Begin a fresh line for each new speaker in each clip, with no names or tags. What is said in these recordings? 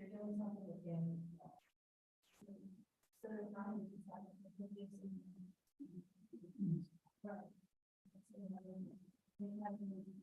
You're doing something again. So there's not even decided to put this in. Right. That's another one. They have to make it.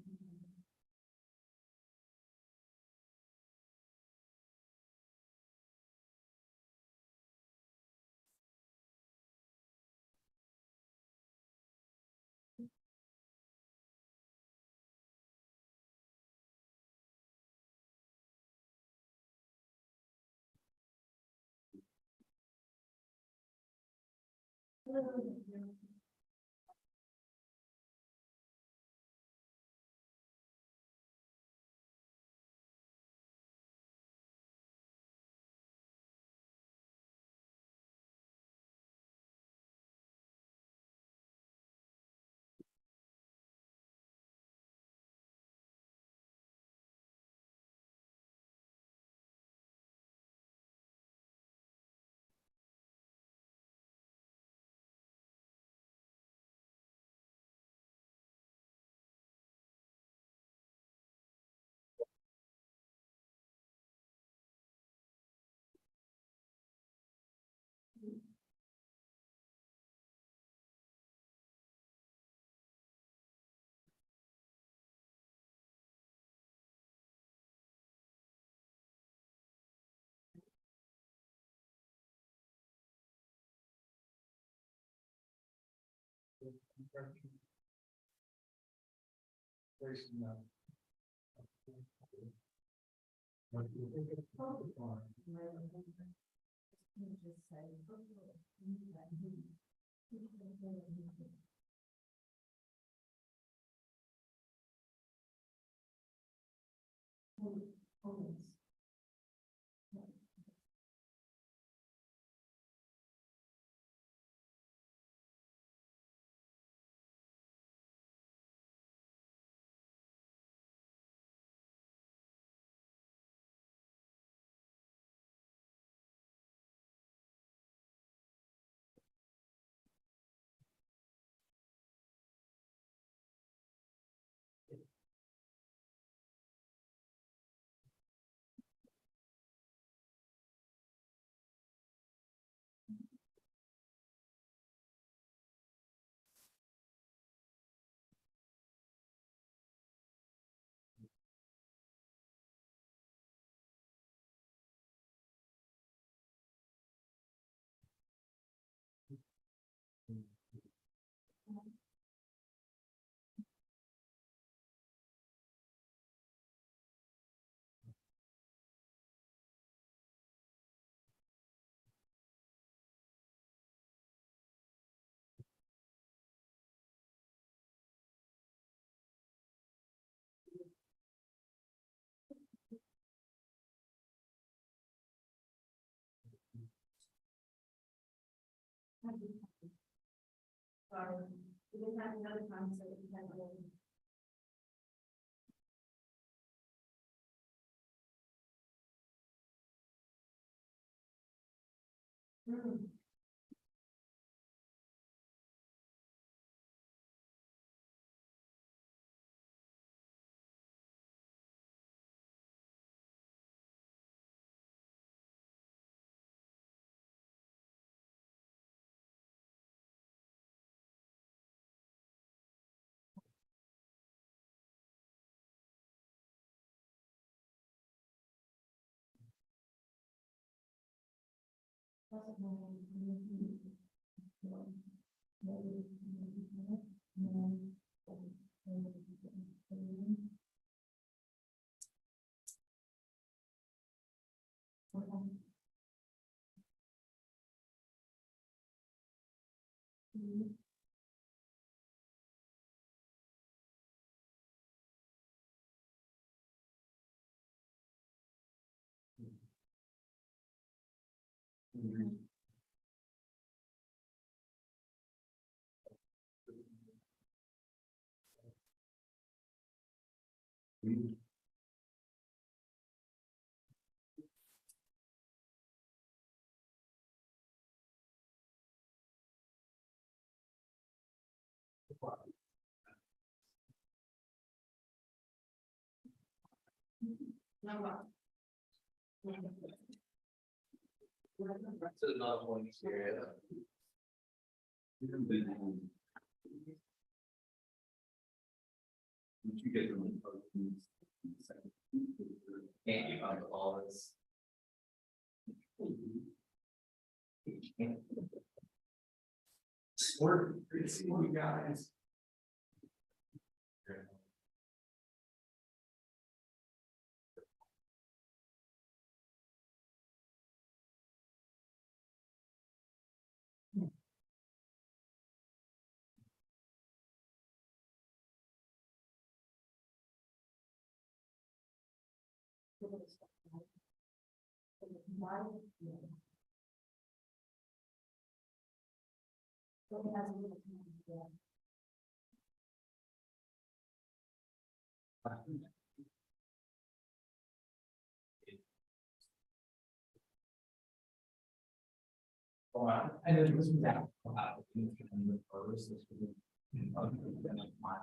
Sorry, we didn't have another time, so we had to. Number.
That's another one here. Did you get them? Can't you find all this? We're great to see you guys. I know this was out about the first. This was my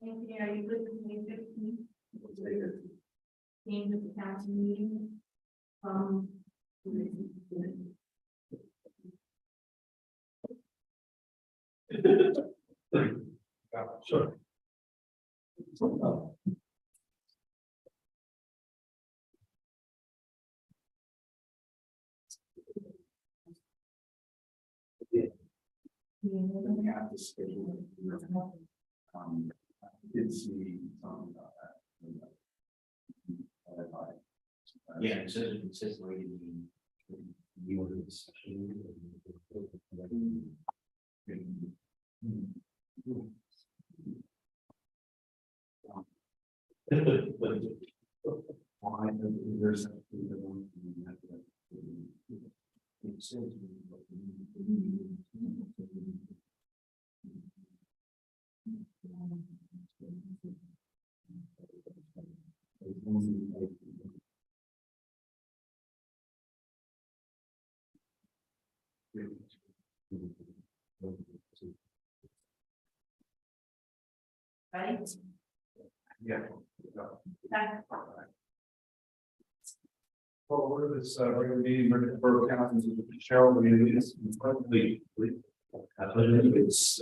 Anthony, are you good with May 15th? Came to the council meeting.
Sure. We have to schedule. I did see something about that. Yeah, it says like you order the session. Why there's something that one it says
Right?
yeah.
That's
Well, we're this regular meeting, we're at Borough Council, Cheryl, we need this incredibly. It's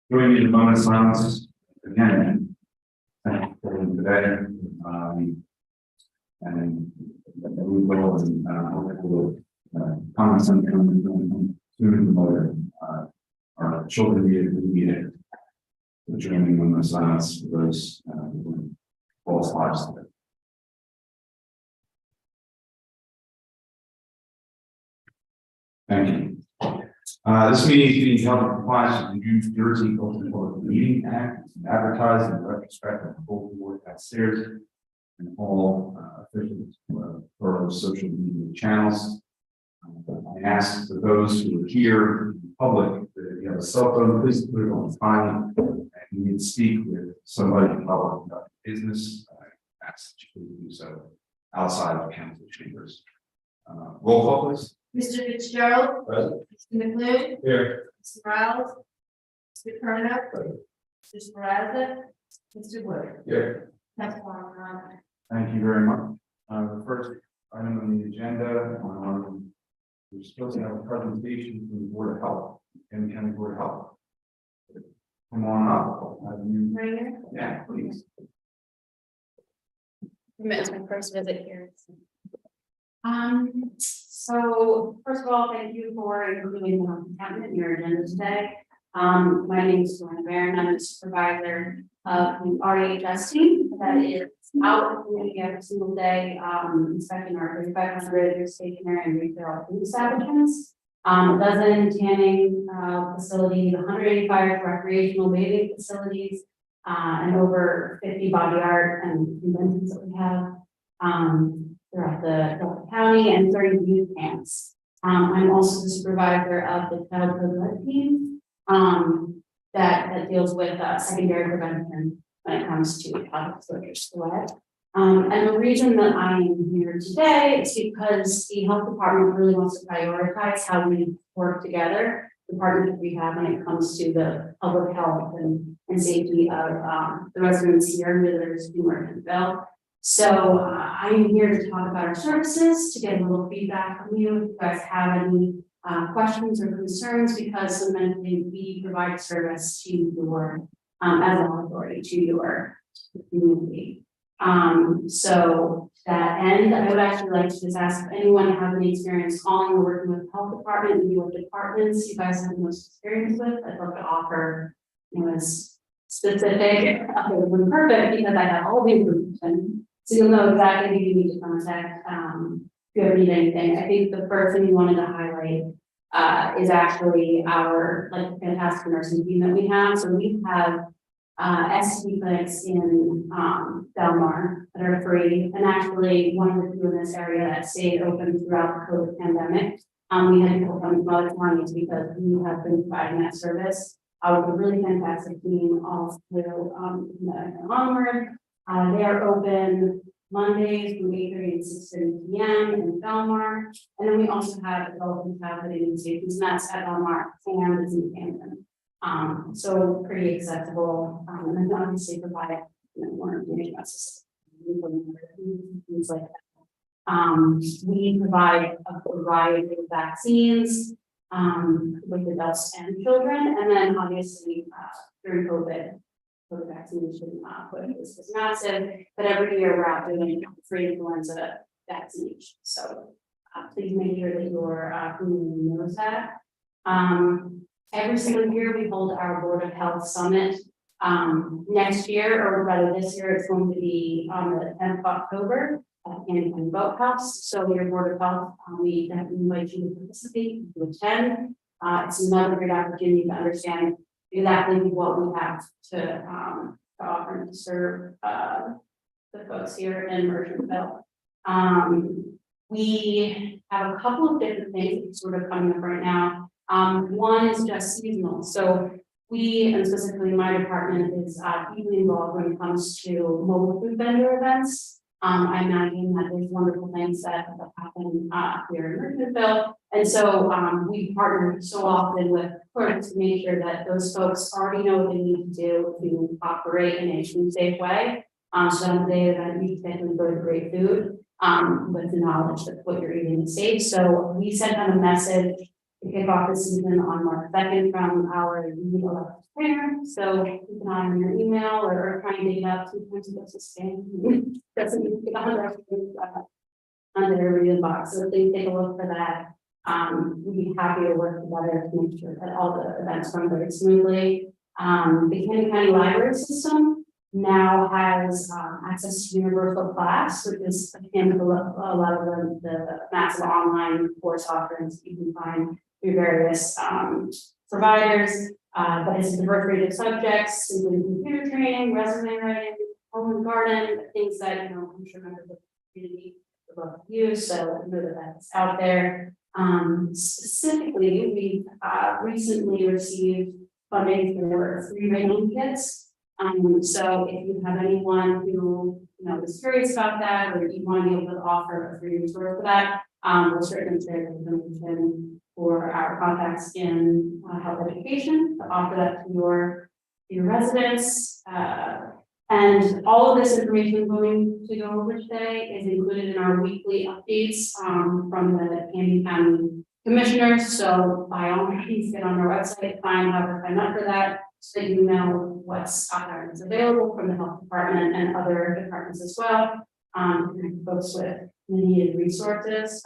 Doing the moment of silence again. Today, and we will, comments on soon the motor, our children need it. The dreaming when the silence was false lives. Thank you. This meeting is being held in compliance with the New Jersey Open Public Meeting Act, advertised in retrospect of the whole board downstairs and all official borough social media channels. I ask for those who are here in the public that if you have a cell phone, please put it on silent. And you need to speak with somebody in public about business. I ask that you do so outside of council chambers. Roll call, please.
Mr. Fitzgerald.
Present.
Mr. McLean.
Here.
Mr. Riles. Mr. Kerna. Mr. Sparaza. Mr. Wood.
Here.
That's one.
Thank you very much. The first item on the agenda, we're supposed to have a presentation from the Board of Health, and County Board of Health. Come on up. Have you?
Right here.
Yeah, please.
It's my first visit here.
So first of all, thank you for including the appointment in your agenda today. My name is Joanna Barron. I'm the supervisor of the REHS team that is out in the community every single day, inspecting our 3,500 stationary and retail food establishments. A dozen tanning facilities, 185 recreational bathing facilities, and over 50 body art and conventions that we have throughout the county, and 30 youth camps. I'm also the supervisor of the childhood led team. that deals with secondary prevention when it comes to child exposure to lead. And the reason that I am here today is because the health department really wants to prioritize how we work together, the partnership we have when it comes to the public health and safety of the residents here and visitors in Mercantville. So I'm here to talk about our services, to get a little feedback from you. If you guys have any questions or concerns, because fundamentally we provide service to your, as an authority to your community. So to that end, I would actually like to just ask if anyone has any experience calling or working with the health department, and what departments you guys have the most experience with. I'd love to offer, as specific, than perfect, because I have all the information. So you'll know exactly who you need to contact, if you ever need anything. I think the first thing we wanted to highlight is actually our fantastic nursing team that we have. So we have ST clinics in Delmar that are free, and actually one of the few in this area that stayed open throughout the COVID pandemic. We had people from other counties because we have been providing that service. With a really fantastic team also onward. They are open Mondays from 8:30 to 6:30 p.m. in Belmar. And then we also have development happening in stations, and that's at Belmar and it's in Camden. So pretty accessible. And then obviously provide more information about things like that. We provide a variety of vaccines with adults and children, and then obviously during COVID vaccination was massive, but every year we're out doing free influenza vaccination. So please make sure that your community knows that. Every single year we hold our Board of Health Summit. Next year, or rather this year, it's going to be on the 10th of October in Boathouse. So your Board of Health, we invite you to participate, to attend. It's another great opportunity to understand exactly what we have to offer and to serve the folks here in Mercantville. We have a couple of different things sort of coming up right now. One is just seasonal. So we, and specifically my department, is deeply involved when it comes to mobile food vendor events. I imagine that there's wonderful things that happen here in Mercantville. And so we partner so often with clerks to make sure that those folks already know what they need to do to operate in a food safe way. So on the day that you can go to great food with the knowledge that what you're eating is safe. So we sent them a message to kick off the season on March 2nd from our trainer. So keep an eye on your email or try and dig it up. Sometimes it goes to spam. Doesn't need to get on their review box. So please take a look for that. We'd be happy to work together to make sure that all the events run very smoothly. The Camden County Library System now has access to universal class, which is akin to a lot of the massive online course offerings you can find through various providers. But it's a diverse range of subjects, including computer training, resume writing, home and garden, things that I'm sure members of the community would love to use. So I know that that's out there. Specifically, we recently received funding for 3 rating kits. So if you have anyone who is curious about that, or you want to be able to offer a free resource for that, we'll certainly share the information for our contacts in health education to offer that to your residents. And all of this information going to go over today is included in our weekly updates from the Camden County Commissioners. So by all means, get on our website, find out or sign up for that, so that you know what's available from the health department and other departments as well. Connect folks with needed resources.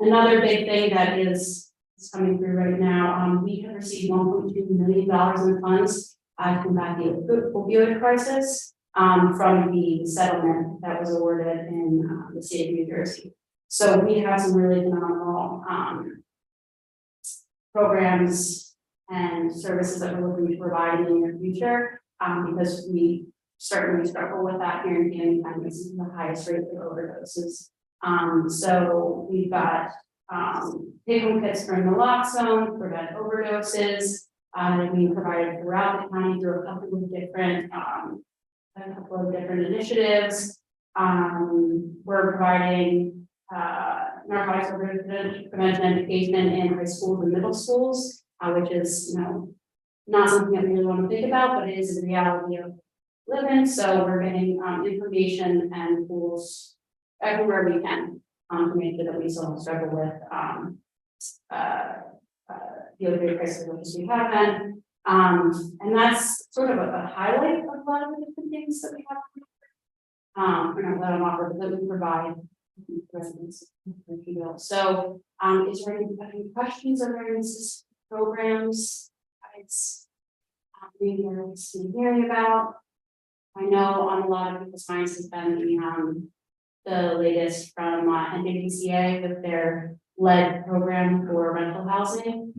Another big thing that is coming through right now, we have received $1.2 million in funds to combat the opioid crisis from the settlement that was awarded in the state of New Jersey. So we have some really phenomenal programs and services that we're looking to provide in the near future, because we certainly struggle with that here in Camden County. This is the highest rate of overdoses. So we've got take-home kits for naloxone, prevent overdoses. that are being provided throughout the county through a couple of different initiatives. We're providing narcotics prevention education in high schools and middle schools, which is, not something that we really want to think about, but it is a reality of living. So we're getting information and tools everywhere we can to make sure that we still don't struggle with the opioid crisis, which we have been. And that's sort of a highlight of a lot of the different things that we have. Or not that I'm offered, but that we provide residents, if you will. So, is there any questions or any programs? It's maybe hearing about. I know on a lot of people's minds has been the latest from NJDCA with their lead program for rental housing.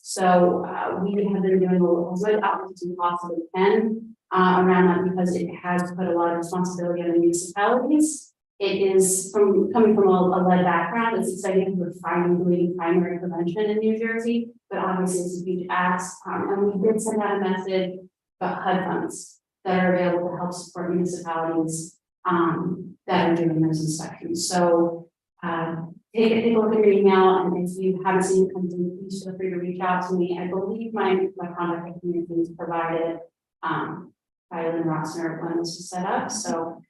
So we have been doing as much outreach as we possibly can around that, because it has put a lot of responsibility on the municipalities. It is coming from a lead background. It's exciting we're finally doing primary prevention in New Jersey, but obviously it's a huge ask. And we did send out a message about HUD funds that are available to help support municipalities that are doing those inspections. So take a look at your email, and if you haven't seen it come through, please feel free to reach out to me. I believe my contact information is provided by Lynn Rossner when this was set up. So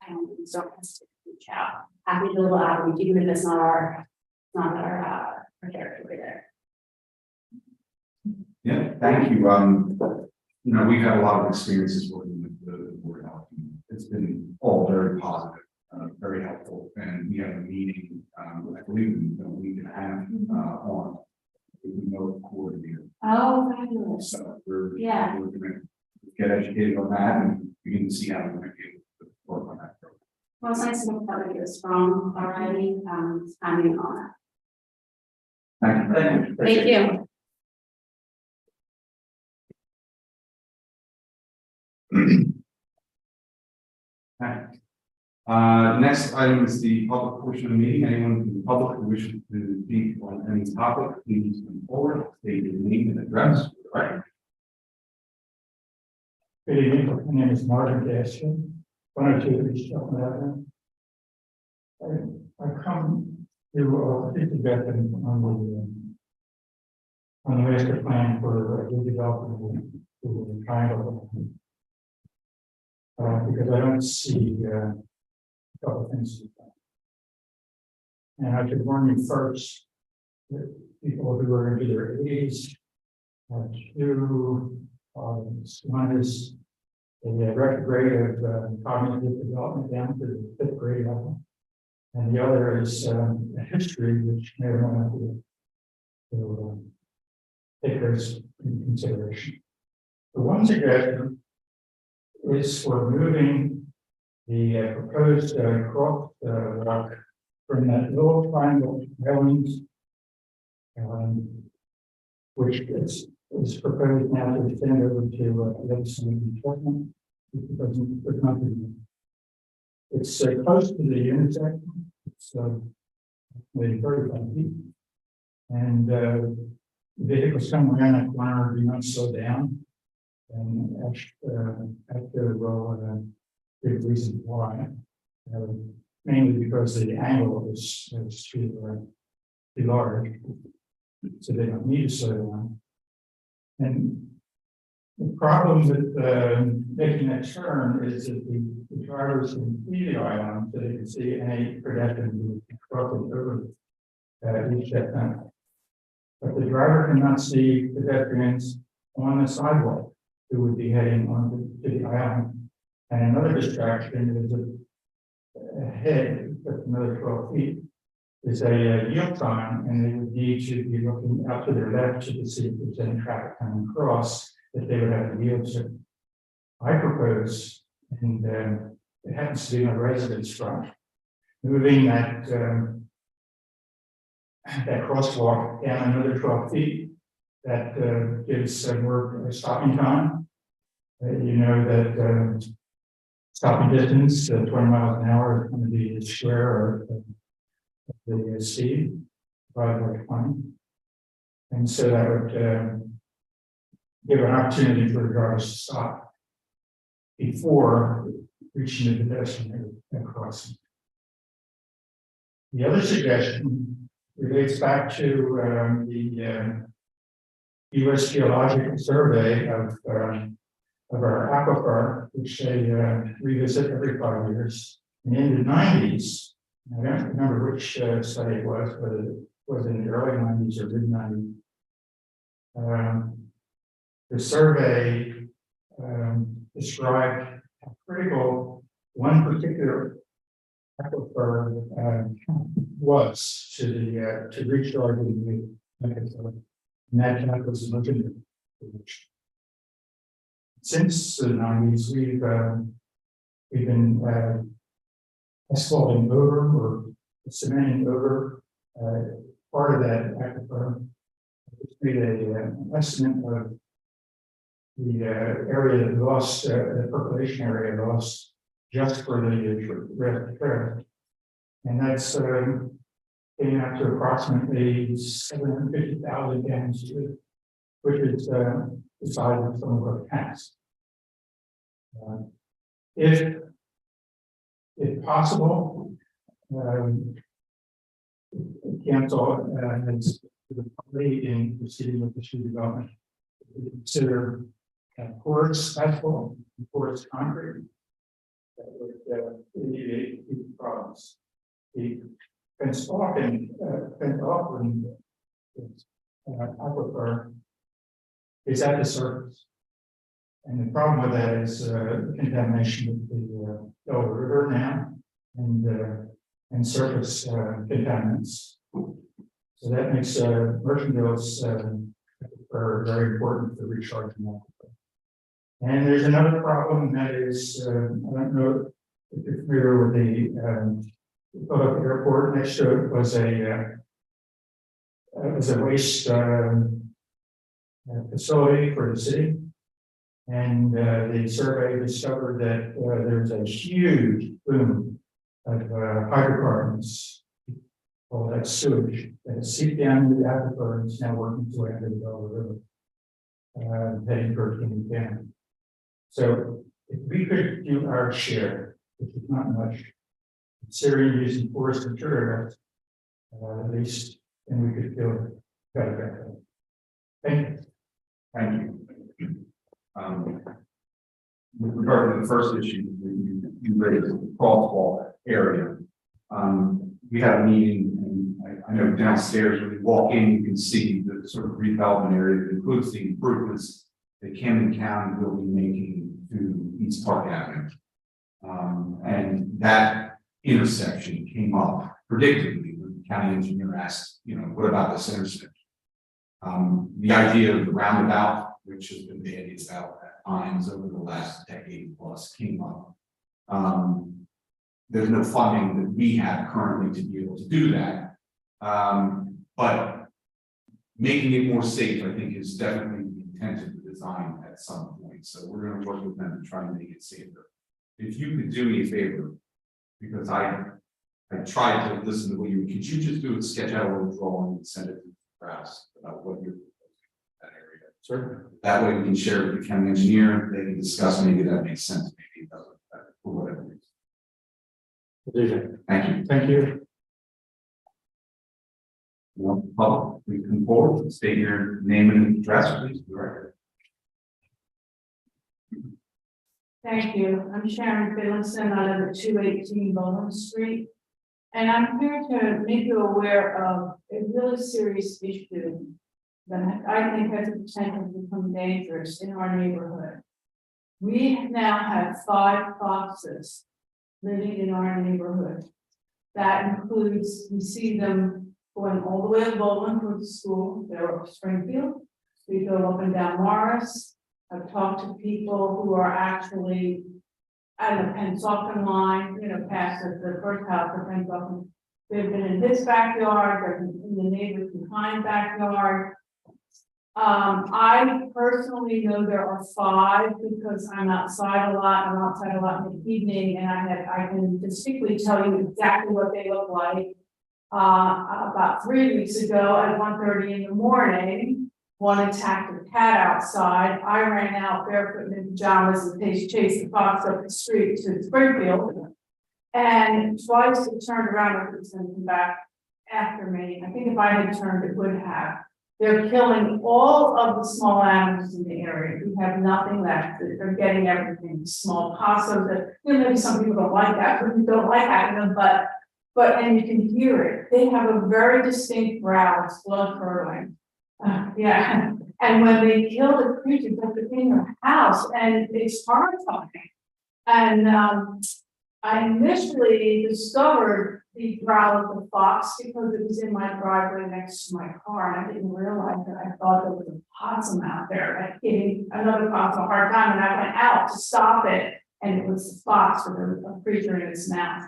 I don't hesitate to reach out. Happy to do a little outreach, even if it's not our territory there.
Yeah, thank you. We've had a lot of experiences working with the Board of Health. It's been all very positive, very helpful, and we have a meeting, I believe in a week and a half on the remote coordinator.
Oh, fabulous.
So we're going
Yeah.
to get educated on that and begin to see how we're going to be able to work on that program.
Well, it's nice to know that you're strong already. Standing on
Thank you.
that. Thank you.
Okay. Next item is the public portion of the meeting. Anyone from the public who wishes to speak on any topic, please come forward, state your name and address. Right.
Good evening, my name is Martin Gaston, 102 East Shelton Avenue. I come to speak to Beth on the master plan for redevelopment of the triangle. Because I don't see a couple of things. And I should warn you first that people who are into their 80s have two. One is a retrograde of cognitive development down to the 5th grade level, and the other is a history which may or may not to take those into consideration. The one suggestion is for moving the proposed cross walk from that little triangle railings, which is proposed now to extend over to the other side of the development. It's close to the intersection. It's maybe 35 feet, and vehicles coming around that corner do not slow down. And after good reason why, mainly because the angle is too large, so they don't need to slow down. And the problem with making that turn is that the drivers can see the island, so they can see any pedestrian who is crossing over each step. But the driver cannot see pedestrians on the sidewalk who would be heading onto the island. And another distraction is ahead, that's another 12 feet, is a yield sign, and they would need to be looking out to their left to see if there's any traffic coming across that they would have to yield to. I propose, and it happens to be my residence front, moving that crosswalk down another 12 feet. That gives more stopping time. You know that stopping distance, 20 miles an hour, is going to be the square of the speed, divided by 20. And so that would give an opportunity for the drivers to stop before reaching the pedestrian crossing. The other suggestion relates back to the U.S. Geological Survey of our aquifer, which they revisit every 5 years. And in the 90s, I don't remember which study it was, but it was in the early 90s or mid 90s. The survey described how critical one particular aquifer was to the to recharging the aquifer. And that was looking. Since the 90s, we've been asphalting over or cementing over part of that aquifer. It's made an estimate of the area that lost, the percolation area lost just for the trail. And that's came out to approximately 750,000 gallons, which is the size of some of our tanks. If possible, council has the authority in proceeding with the street development to consider porous asphalt, porous concrete that would alleviate the problems. The fenced off and aquifer is at the surface. And the problem with that is contamination of the Delaware River now and surface contaminants. So that makes Mercantille's very important for recharging aquifer. And there's another problem that is, I don't know if you're familiar with the Borough airport. Next to it was a waste facility for the city. And the survey discovered that there's a huge plume of hydrocarbons, all that sewage that seep down into the aquifer and is now working its way into the Delaware River, heading for King County. So if we could do our share, which is not much, considering using porous materials, at least, then we could feel better. Thank you.
Thank you. With regard to the first issue, you raised the crosswalk area. We had a meeting, and I know downstairs when you walk in, you can see the sort of redevelopment area that includes the improvements that Camden County will be making to East Park Avenue. And that intersection came up predictably when the county engineer asked, what about this intersection? The idea of the roundabout, which has been bandied about at times over the last decade plus, came up. There's no funding that we have currently to be able to do that. But making it more safe, I think, is definitely the intent of the design at some point. So we're going to work with them to try to make it safer. If you could do me a favor, because I tried to listen to what you, could you just do it, sketch out a little drawing and send it to the press about what you're proposing in that area? Sure. That way we can share with the county engineer, they can discuss, maybe that makes sense, maybe it doesn't, for whatever reason. Thank you.
Thank you.
Public, we come forward, state your name and address, please.
Thank you. I'm Sharon Finlayson. I live at 218 Bowling Street. And I'm here to make you aware of a really serious issue that I think has the potential to become dangerous in our neighborhood. We now have 5 foxes living in our neighborhood. That includes, we see them going all the way to Bowling for the school. They're up Springfield. We go up and down Morris. I've talked to people who are actually at the Pennsauken line, past the first house, the Pennsauken. They've been in this backyard, they're in the neighbors behind backyard. I personally know there are 5 because I'm outside a lot. I'm outside a lot in the evening, and I can distinctly tell you exactly what they look like. About 3 weeks ago at 1:30 in the morning, One attacked a cat outside. I ran out barefoot in pajamas and chased the fox up the street to Springfield. And twice it turned around and was going to come back after me. I think if I had turned, it would have. They're killing all of the small animals in the area. We have nothing left. They're getting everything, small possums. Maybe some people don't like that, but we don't like having them, but, and you can hear it. They have a very distinct growl. It's blood curdling. Yeah. And when they kill the creature, they're in your house, and it's horrifying. And, I initially discovered the growl of the fox because it was in my driveway next to my car, and I didn't realize that. I thought there was a possum out there, like giving another possum a hard time, and I went out to stop it, and it was the fox with a creature in its mouth.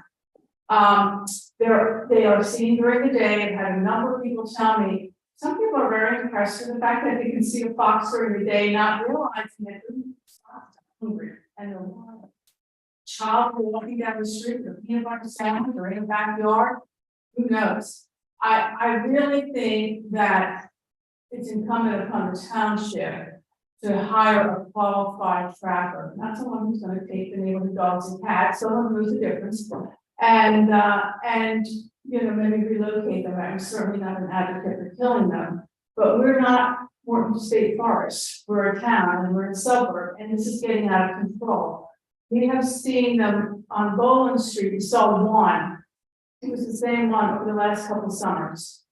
They are seen during the day. I've had a number of people tell me, some people are very impressed with the fact that they can see a fox during the day, not realizing that the fox is hungry and they're wild. Child walking down the street with a peanut butter sandwich or in the backyard, who knows? I really think that it's incumbent upon the township to hire a qualified trapper, not someone who's going to take the neighborhood dogs and cats, someone who knows the difference, and you know, maybe relocate them. I'm certainly not an advocate for killing them, but we're not Morton State Forest. We're a town and we're a suburb, and this is getting out of control. We have seen them on Bowling Street. We saw one. It was the same one over the last couple of summers.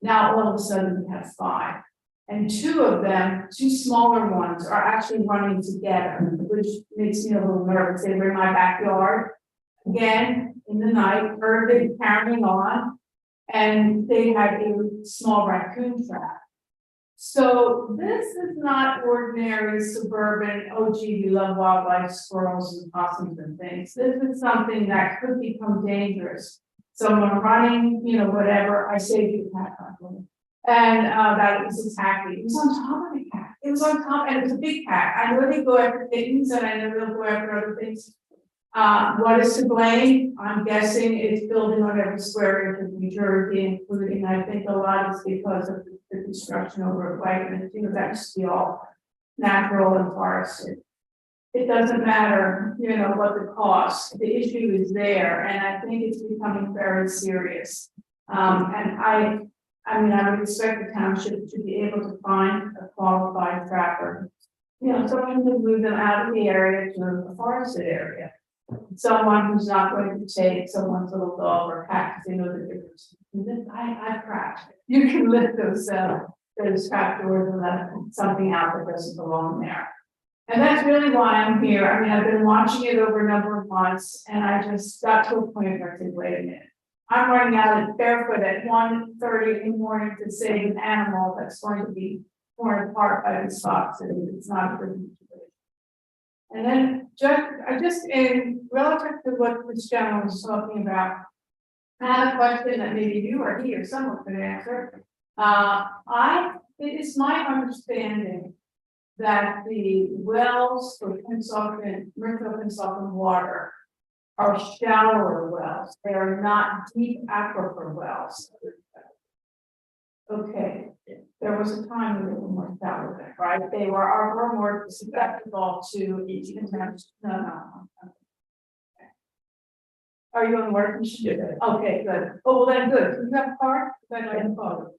Now all of a sudden we have 5. And 2 of them, 2 smaller ones, are actually running together, which makes me a little nervous. They were in my backyard. Again, in the night, heard them carrying on, and they had a small raccoon trap. So this is not ordinary suburban, oh gee, we love wildlife, squirrels and possums and things. This is something that could become dangerous. Someone running, you know, whatever, I saved the cat, and that was attacking. It was on top of the cat. It was on top, and it was a big cat. I know they go after kittens, and I know they'll go after other things. What is to blame? I'm guessing it's building on every square inch of New Jersey, including, I think a lot is because of the construction over at Wegmans. You know, that used to be all natural and forested. It doesn't matter, you know, what the cost, the issue is there, and I think it's becoming very serious. And I mean, I would expect the township to be able to find a qualified trapper. You know, someone who move them out of the area to a forested area. Someone who's not going to take someone's little dog or cat because they know the difference. I've cracked. You can lift those trap doors and let something out that doesn't belong there. And that's really why I'm here. I mean, I've been watching it over a number of months, and I just got to a point where I said, wait a minute. I'm running out of barefoot at 1:30 in the morning to save an animal that's going to be torn apart by these foxes. It's not a good situation. And then just in relative to what this gentleman was talking about, I have a question that maybe you or he or someone could answer. It is my understanding that the wells for Pennsauken water are shallower wells. They are not deep aquifer wells. Okay, there was a time when they were more shallow, right? They were more susceptible to no. Are you on work? Yeah. Okay, good. Oh, well then good. You have a card? Then I can follow.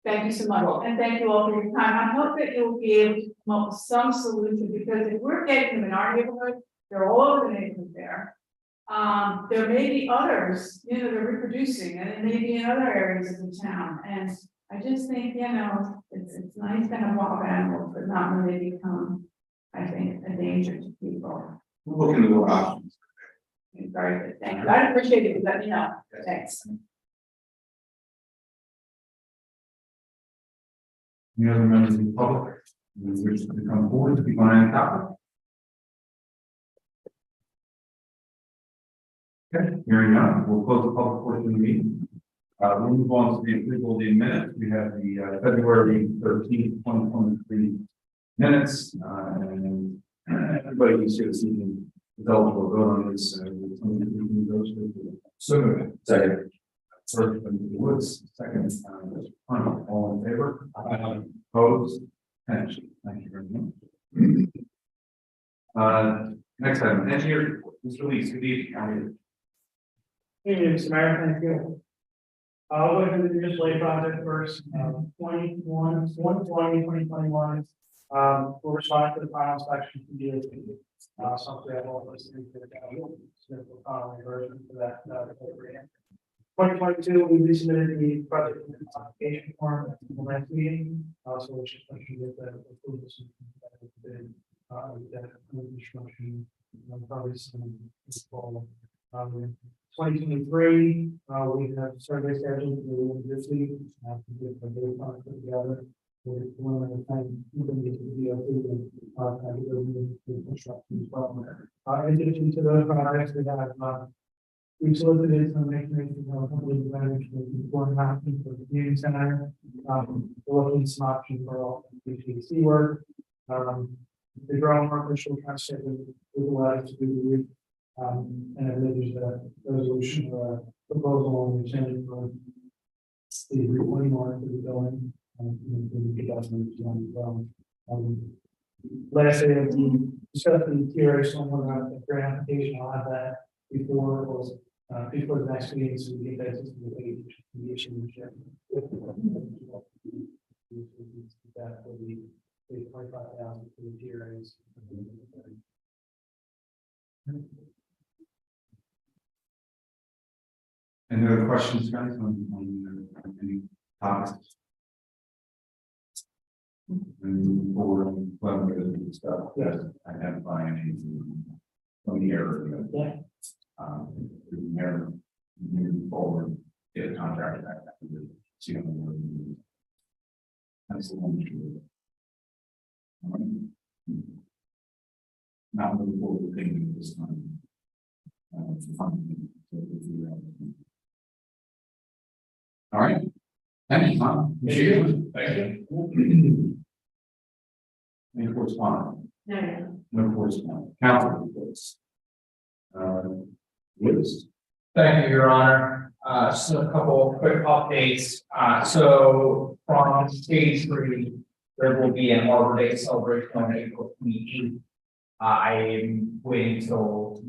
Thank you so much, and thank you all for your time. I hope that you'll be able to come up with some solution, because if we're getting them in our neighborhood, they're all over the neighborhood there. There may be others, you know, they're reproducing, and it may be in other areas of the town. And I just think, you know, it's nice to have wild animals, but not when they become, I think, a danger to people.
We're looking at more options.
Very good, thank you. I appreciate it. Let me know. Thanks.
Any other members of the public who wish to come forward to speak on any topic? Okay, hearing none, we'll close the public portion of the meeting. We'll move on to the approval of the minutes. We have the February 13th, 2023 minutes, and everybody can see this evening is eligible to vote on this. So, second. First, Mr. Woods, second, Mr. Hunt, all in favor? Opposed? Thank you very much. Next item, engineer, report. Mr. Lee, good evening, how are you?
Hey, Mr. Mayor, thank you. I'll go ahead and do this late project first, 2021. We'll respond to the final inspection from DOT. Something I've always been to the final version for that. 2022, we resubmitted the project application form at the last meeting, so we're just going to get the approval. Construction, probably some fall. 2023, we have survey scheduled this week, to get the data put together. We're one of the time, even if the construction as well. In addition to those projects, we have, we solicited some information from company management before and after for the community center. We're looking at some options for all HVAC work. The groundwork, which will kind of set with the lab to do the roof. And I believe there's a resolution or a proposal on the agenda for the reporting order for the building. Lastly, we discussed the TRA someone the grant application. I'll have that before the next meeting, so we get that to the issue. That will be 25,000 for the TRAs.
Any other questions, guys, on any topics? And forward, whether we discuss,
Yes.
identify any from the area.
Yeah.
Moving forward, get a contract back. See how that's the one. Not moving forward, thinking this time. All right. Thank you, Tom.
Thank you.
Any correspondence?
No.
No correspondence. Council reports. Woods.
Thank you, Your Honor. Just a couple of quick updates. So from stage 3, there will be an Arbor Day celebration on April 28th. I am waiting till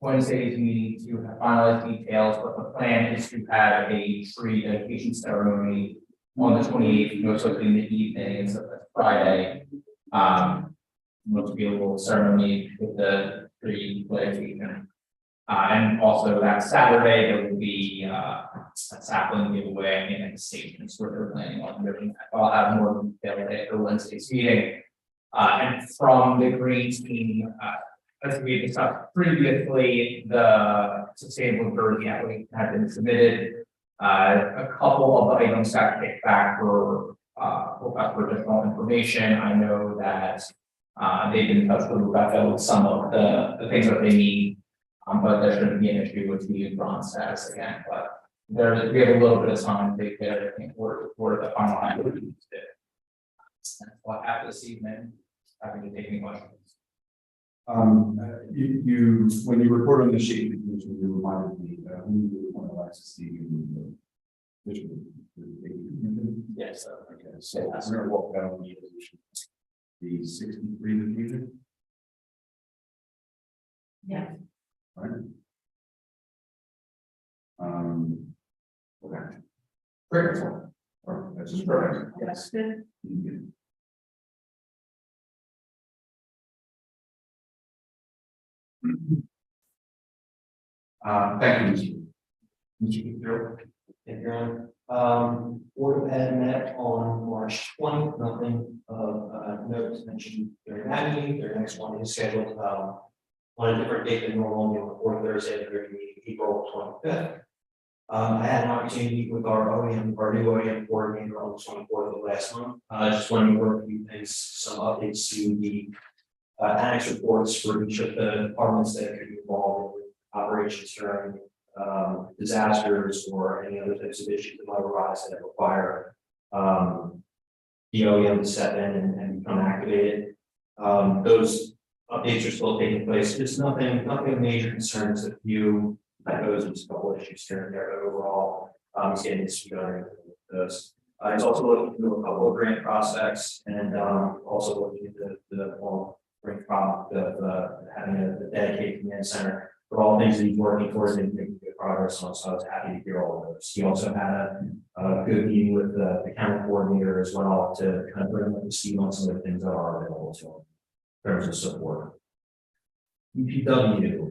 Wednesday's meeting to finalize details, but the plan is to have a tree dedication ceremony on the 28th, most likely in the evening, it's a Friday. Looks to be a little ceremony with the tree dedication. And also that Saturday, there will be a sapling giveaway and a station, so we're planning on doing that. I'll have more detail after Wednesday's meeting. And from the green team, as we discussed previously, the sustainable Jersey application had been submitted. A couple of items got kicked back for additional information. I know that they've been in touch with Rebecca with some of the things that they need, but there shouldn't be an issue with the bronze status again. But we have a little bit of time to get everything for the final application. That's what I have this evening. Happy to take any questions.
You when you report on the sheet, you reminded me that who you want to access the
Yes.
okay, so we're going to walk down the 63 diffusion.
Yeah.
Right. Okay. Great. That's just perfect.
That's good.
Thank you, Mr. Fitzgerald.
Thank you, Your Honor. Board of Ed met on March 20th, nothing of note mentioned during that meeting. Their next one is scheduled on a different date than normal, on the fourth Thursday of the meeting, April 25th. I had an opportunity to meet with our new OEM coordinator on the 24th of last month. Just wanted to work a few things, some updates to the annex reports for each of the departments that could be involved with operations during disasters or any other types of issues that might arise that require the OEM to step in and become activated. Those updates are still taking place. It's nothing of major concerns. A few typos and a couple issues here and there, but overall He's getting his feet under those. He's also looking through a couple of grant prospects and also looking at the great product of having a dedicated command center for all things that he's working towards and making good progress on. So I was happy to hear all of those. He also had a good meeting with the county coordinator as well to kind of bring up to speed on some of the things that are available to him in terms of support. EPW will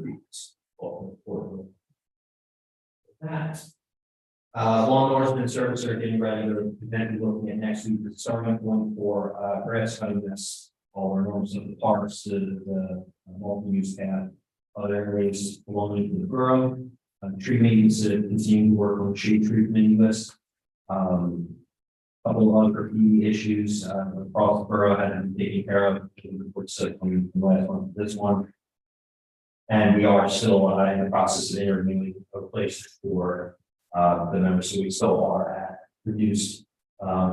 that. Law enforcement services are getting ready. They're potentially looking at next week, starting point for grass cutting. That's all our norms of the parks, the multi-use path, other areas belonging to the borough. Tree maintenance to continue to work on shade tree mini list. Couple of other key issues across the borough had been taken care of. From the last one to this one. And we are still in the process of interviewing a place for the members, so we still are at reduced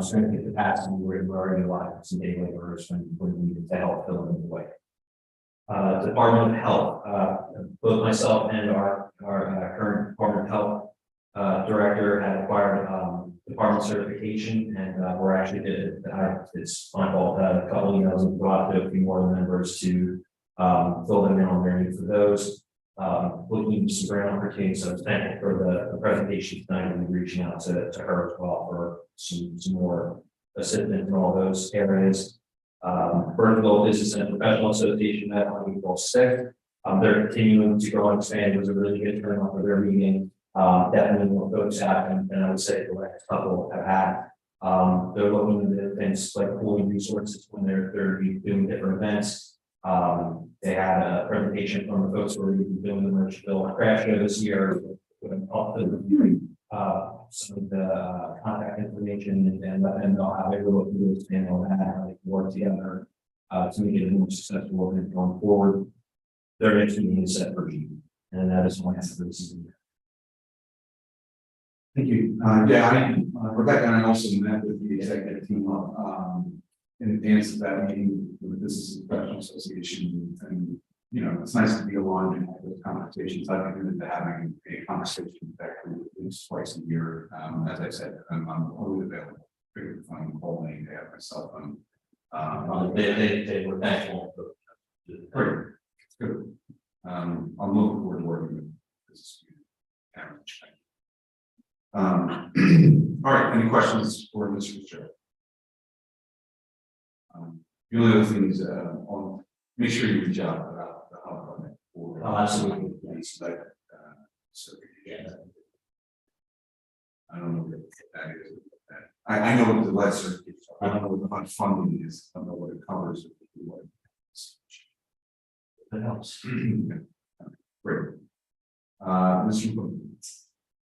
strength and capacity. We're already alive some day laborers when needed to help fill in the way. Department of Health, both myself and our current Department of Health director had acquired department certification, and we're actually it's my fault. A couple emails have go out to a few more members to fill them in on their need for those. Looking for some grant opportunities. So I'm thankful for the presentation tonight and reaching out to her as well for some more assistance in all those areas. Burnsville Business and Professional Association met on April 6th. They're continuing to grow and expand. It was a really good turnout for their meeting. Definitely more folks have, and I would say the last couple have had. They're looking at events like pooling resources when they're doing different events. They had a presentation from the folks who are doing the Merchville craft show this year, some of the contact information and let them know how they were looking to expand on that, how they can work together to make it a more successful event going forward. Their next meeting is set for June, and that is one after the season.
Thank you. Rebecca and I also met with the executive team in advance of that meeting with the Business and Professional Association, and it's nice to be aligned and have those conversations. I've committed to having a conversation with that group at least twice a year. As I said, I'm always available. Figure to find call me, they have my cell phone.
They were thankful.
Great, good. I'm looking forward to working with this. All right, any questions for Mr. Chair? The only other thing is, make sure you reach out about the hub on it.
Absolutely.
So, yeah. I don't know what that is. I know what the lesser is. I don't know what the funding is. I don't know what it covers.
That helps.
Great. Mr. Cook.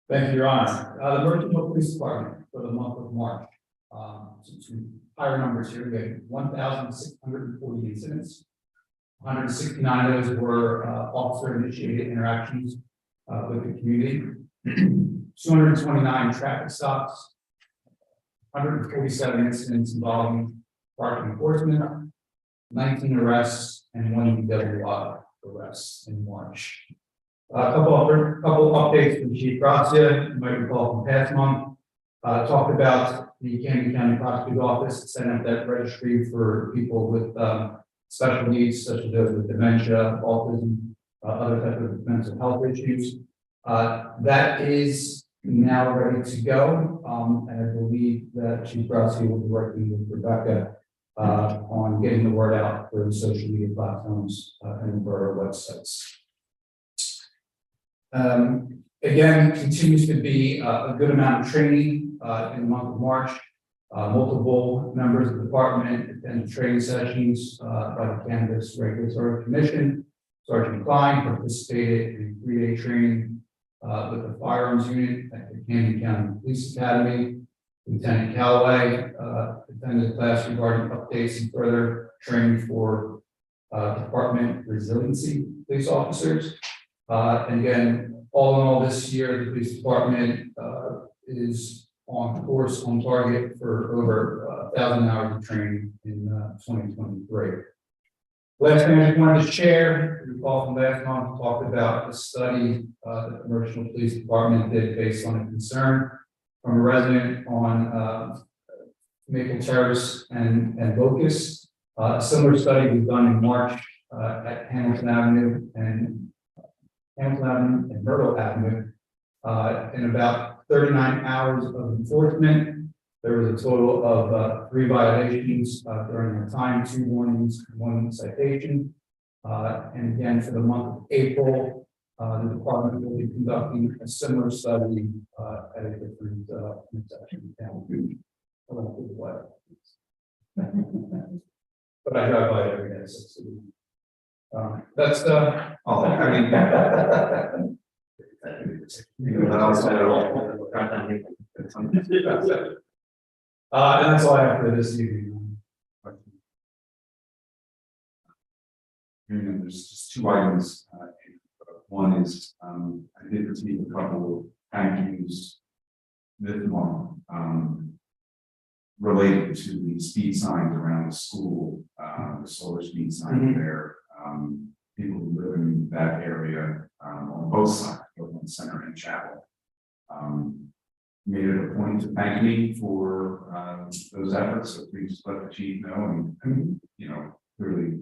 Thank you, Your Honor. The Merchville Police Department for the month of March. Some higher numbers here. We had 1,640 incidents. 169 of those were officer-initiated interactions with the community. 229 traffic stops. 147 incidents involving parking enforcement. 19 arrests and 1 DWI arrests in March. A couple updates from Chief Grazia. You might recall from past month. Talked about the Camden County Prosecutor's Office setting up that registry for people with special needs, such as those with dementia, autism, other types of mental health issues. That is now ready to go, and I believe that Chief Grazia will be working with Rebecca on getting the word out for the social media platforms and the borough websites. Again, continues to be a good amount of training in the month of March. Multiple members of the department attended training sessions by the Cannabis Regulatory Commission. Sergeant Klein participated in 3-day training with the firearms unit at the Camden County Police Academy. Lieutenant Calloway attended a class regarding updates and further training for department resiliency police officers. And again, all in all, this year, the police department is on course, on target for over 1,000 hours of training in 2023. Last thing I just wanted to share, recall from last month, talked about the study that the Commercial Police Department did based on a concern from a resident on, Maple Terrace and Locust. A similar study was done in March, at Hamilton Avenue and Myrtle Avenue. In about 39 hours of enforcement, there was a total of 3 violations during the time, 2 warnings, 1 citation. And again, for the month of April, the department will be conducting a similar study at a different intersection in town. I won't give it away. But I drive by it every day. So, that's the.
Oh, I mean.
And that's all I have for this evening.
There's just 2 items. One is, I did receive a couple of thank yous this month, related to the speed signs around the school, the solar speed sign there. People who live in that area, on both sides, both on Center and Chapel, made it a point to thank me for those efforts. So please let the chief know, and you know, clearly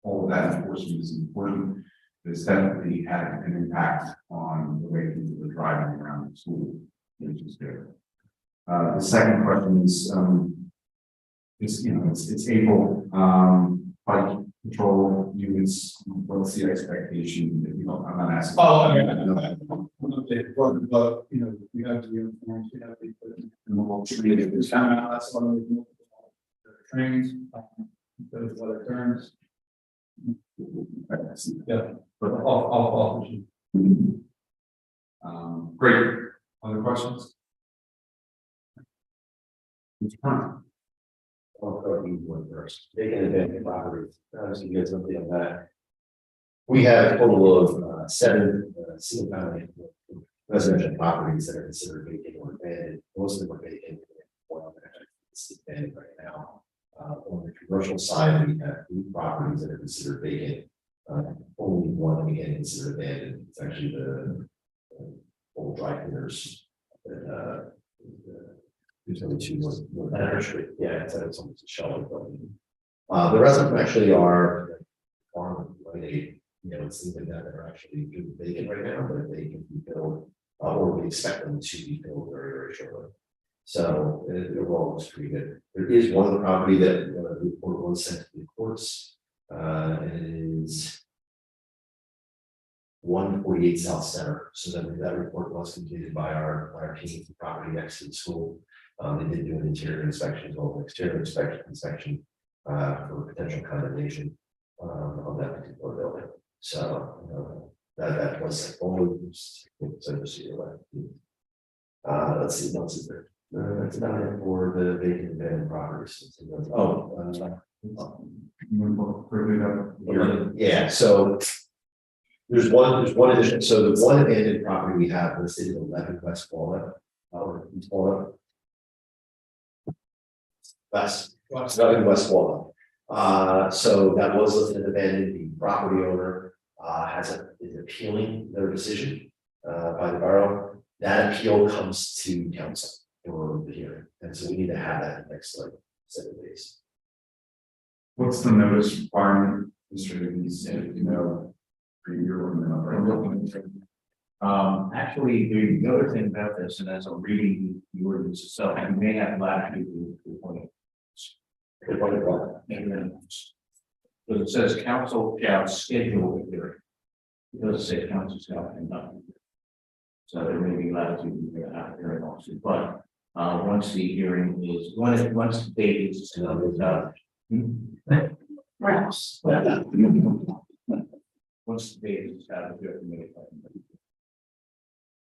all of that enforcement is important. It's definitely had an impact on the way people are driving around the school, which is good. The second question is, it's April, bike patrol units. What's the expectation? If you don't, I'm not asking.
Oh, I mean, but you know, we have the uniforms, we have the it's kind of that's one of the trains, those other terms. Yeah, but I'll
Great. Other questions?
One first, taking advantage of properties, obviously you get something on that. We have a total of 7 single family residential properties that are considered vacant or abandoned. Most of them are vacant. One of them is abandoned right now. On the commercial side, we have 3 properties that are considered vacant. Only one we can consider abandoned. It's actually the old dry cleaners. There's only 2 Street. Yeah, it's almost a shelter building. The rest of them actually are farm related. You know, it's things like that that are actually vacant right now, but they can be filled, or we expect them to be filled very, very shortly. So the overall looks pretty good. There is one property that the report was sent to the courts. It is 148 South Center. So that report was completed by our team, the property next to the school. They did do an interior inspection as well as exterior inspection for potential condemnation of that particular building. So that was almost so to see. Let's see, what's is there? That's about it for the vacant abandoned properties. Yeah, so there's one addition. So the one abandoned property we have listed is 11 West Walnut. West, 11 West Walnut. So that was listed as abandoned. The property owner is appealing their decision by the borough. That appeal comes to council for the hearing, and so we need to have that next 7 days.
What's the notice requirement, Mr. Higgins, you know, for your
actually, the other thing about this, and as I'm reading the ordinance itself, you may have latitude to appoint. But it says council shall schedule a hearing. It doesn't say council shall conduct. So there may be latitude to have a hearing also, but once the hearing is, once the date is established. Perhaps. Once the date is established, you have to make it.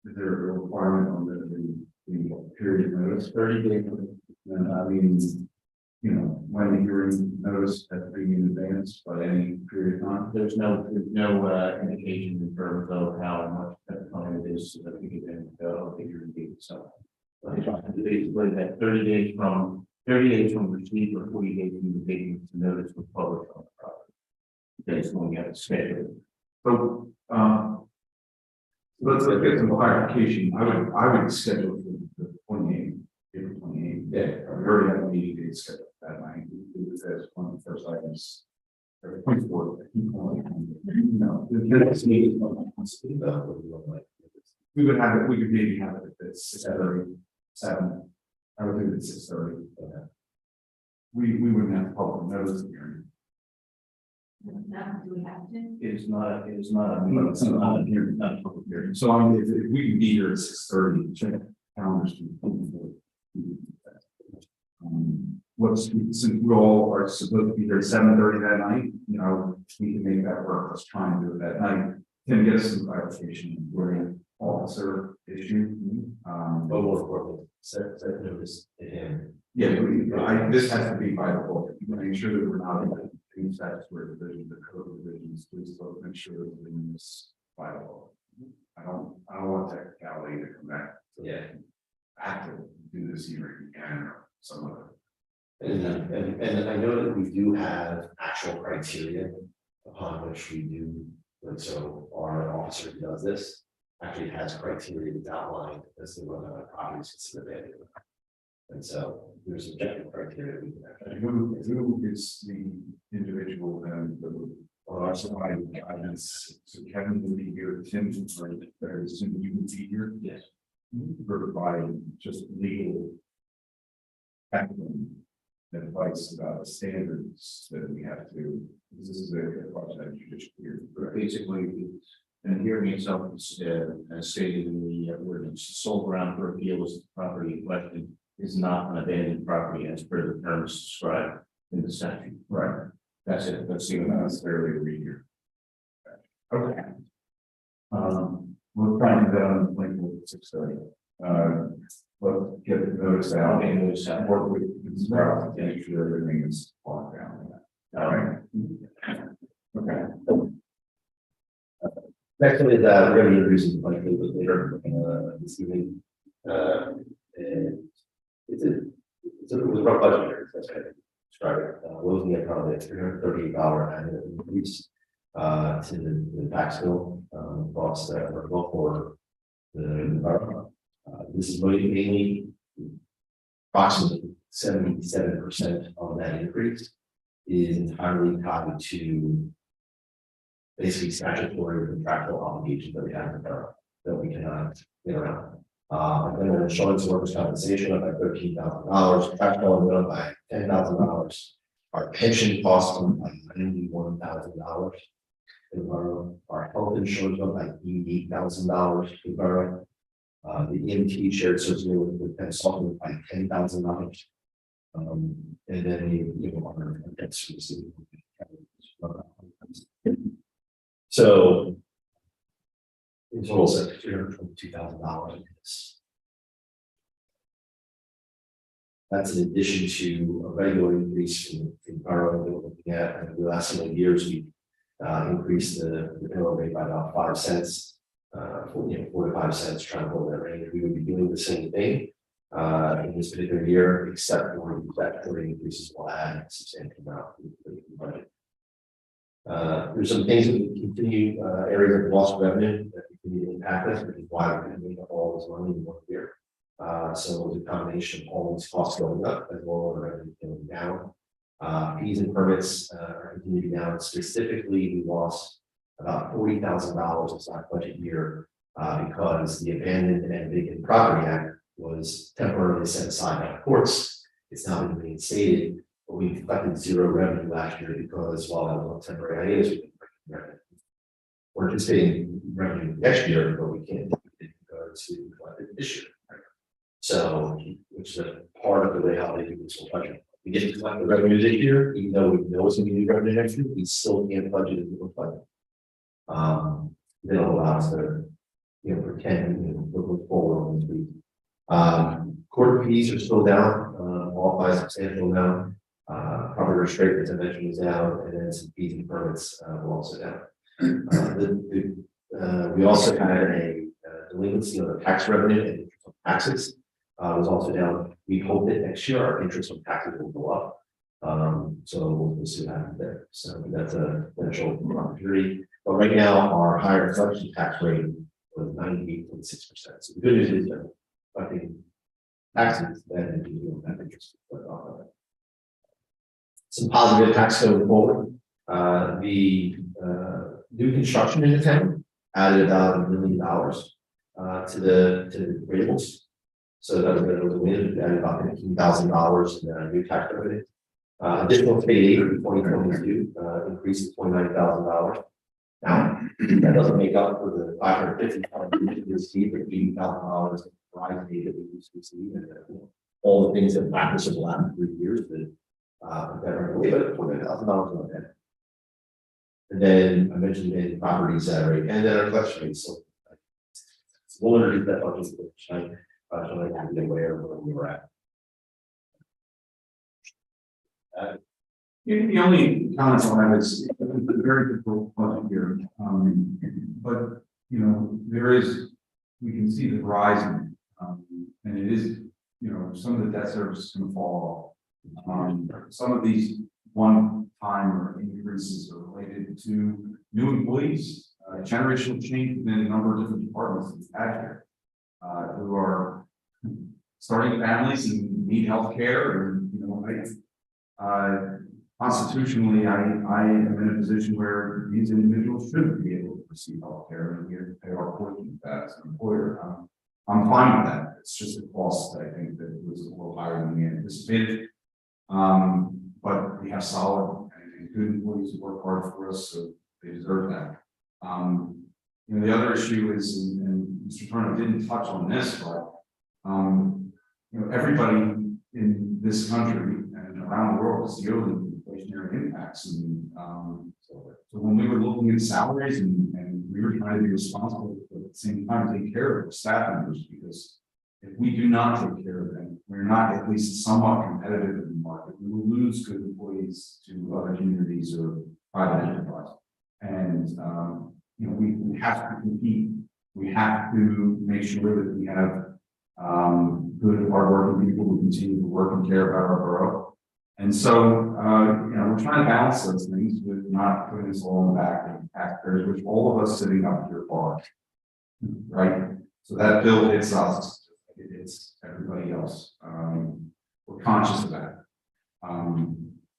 Is there a requirement on the period of notice, 30 days? And I mean, you know, when the hearing notice has to be in advance by any period of time?
There's no indication in terms of how much time it is that we can go the hearing date itself. Basically, that 30 days from receipt or 40 days from the date the notice was published on the property. That's when we have to schedule it.
So, let's get some clarification. I would schedule for the already have a meeting date scheduled that night. We did this as one of the first items. Or 24th, I keep calling it. No, the next meeting is not on city though. We would have it, we could maybe have it at 6:30, 7. I would do it at 6:30. We wouldn't have public notice hearing.
Now, do we have to?
It is not a
It's not a hearing, not a public hearing. So I mean, if we can be here at 6:30, check calendars. Since we all are supposed to be here at 7:30 that night, you know, we can make that work. Let's try and do it that night. Tim, get us some clarification. We're an officer issue.
But more importantly, set notice to him.
Yeah, this has to be by the book. You make sure that we're not in the statutory division, the code revisions, please make sure that we're in this by the book. I don't want technicality to come back.
Yeah.
I have to do this hearing again or some other.
And I know that we do have actual criteria upon which we do, and so our officer who does this actually has criteria that's outlined as to whether a property is considered abandoned. And so there's objective criteria we can actually.
Who is the individual then that would provide guidance? So Kevin will be here, Tim, or very soon you will be here.
Yes.
Provide just legal background advice about the standards that we have to. This is a project judicial here.
basically, and hearing itself is as stated in the ordinance, the sole ground for appeal is the property in question is not an abandoned property as per the terms described in the statute.
Right.
That's it. That's the
Not necessarily read here. Okay. We're trying to do that on the link at 6:30. Let's get the notice out and notice out, work with the crowd to make sure everything is locked down. All right. Okay.
Next one is, we're going to be introducing the budget a little bit later, this evening. And it was a rough budget here, that's how I describe it. We're looking at probably a $338 annual increase to the tax bill, costs that were both for the borough. This is mainly approximately 77% of that increase is entirely tied to basically statutory contractual obligations that we have in the borough that we cannot get around. And then we're showing some workers' compensation up by $13,000, tax bill went up by $10,000. Our pension costs went by $91,000 in the borough. Our health insurance went by $88,000 in the borough. The EMT shared service with consultant by $10,000. And then our debt service. So in total, it's like $322,000. That's in addition to a regular increase in borough that we're looking at. And the last several years, we increased the bill rate by about 5 cents. 4 to 5 cents, trying to hold that range. We would be doing the same thing in this particular year, except for the statutory increases will add a substantial amount to the budget. There's some things that we continue areas of lost revenue that continue to impact us, which is why we're going to make up all this money in 1 year. So it's a combination of all these costs going up as well as revenue going down. Fees and permits are continuing down. Specifically, we lost about $40,000 this last budget year because the Abandoned and Vacant Property Act was temporarily set aside by the courts. It's now been reinstated, but we collected zero revenue last year because while that was on temporary hiatus, we didn't bring revenue. We're anticipating revenue next year, but we can't because we collected this year. So, which is a part of the way how they do this whole budget. We get to collect the revenue this year, even though we know it's going to be revenue next year, we still can't budget it with budget. They don't allow us to, pretend, look forward on this week. Court fees are still down, all by a substantial amount. Property restraint, as I mentioned, is down, and then some fees and permits were also down. We also had a delinquency on the tax revenue and interest on taxes was also down. We hope that next year our interest on taxes will go up. So we'll see what happens there. So that's a potential opportunity. But right now, our higher collection tax rate was 98.6%. So the good news is that I think taxes, then you don't have interest. Some positive impacts going forward. The new construction in the town added about $1 million to the rates. So that was a win, added about $15,000 in new tax revenue. Additional state aid in 2022 increased to $29,000. Now, that doesn't make up for the $550,000 we received, or $80,000 rise aid that we used to receive, and all the things that happened over the last 3 years that are way better than $20,000 on that. And then I mentioned the properties that are, and then our collection rates. So we'll underneath that budget, which I like to be aware of where we were at.
The only comments on that is it's a very difficult budget here. But you know, we can see the horizon, and it is, you know, some of the debt service is going to fall off. Some of these one-time increases are related to new employees, generational change within a number of different departments that we've had here, who are starting families and need health care, and you know, constitutionally, I am in a position where these individuals should be able to receive health care, and we have to pay our portion of that as an employer. I'm fine with that. It's just a cost that I think that was a little higher than we anticipated. But we have solid and good employees who work hard for us, so they deserve that. You know, the other issue is, and Mr. Turner didn't touch on this, but you know, everybody in this country and around the world is dealing with inflationary impacts. And so when we were looking at salaries and we were trying to be responsible, but at the same time take care of the staff members, because if we do not take care of them, we're not at least somewhat competitive in the market. We will lose good employees to other communities or private enterprise. And you know, we have to compete. We have to make sure that we have good, hardworking people who continue to work and care about our borough. And so, you know, we're trying to balance those things with not putting us all in the back of taxpayers, which all of us sitting up here are, right? So that bill hits us, it hits everybody else. We're conscious of that.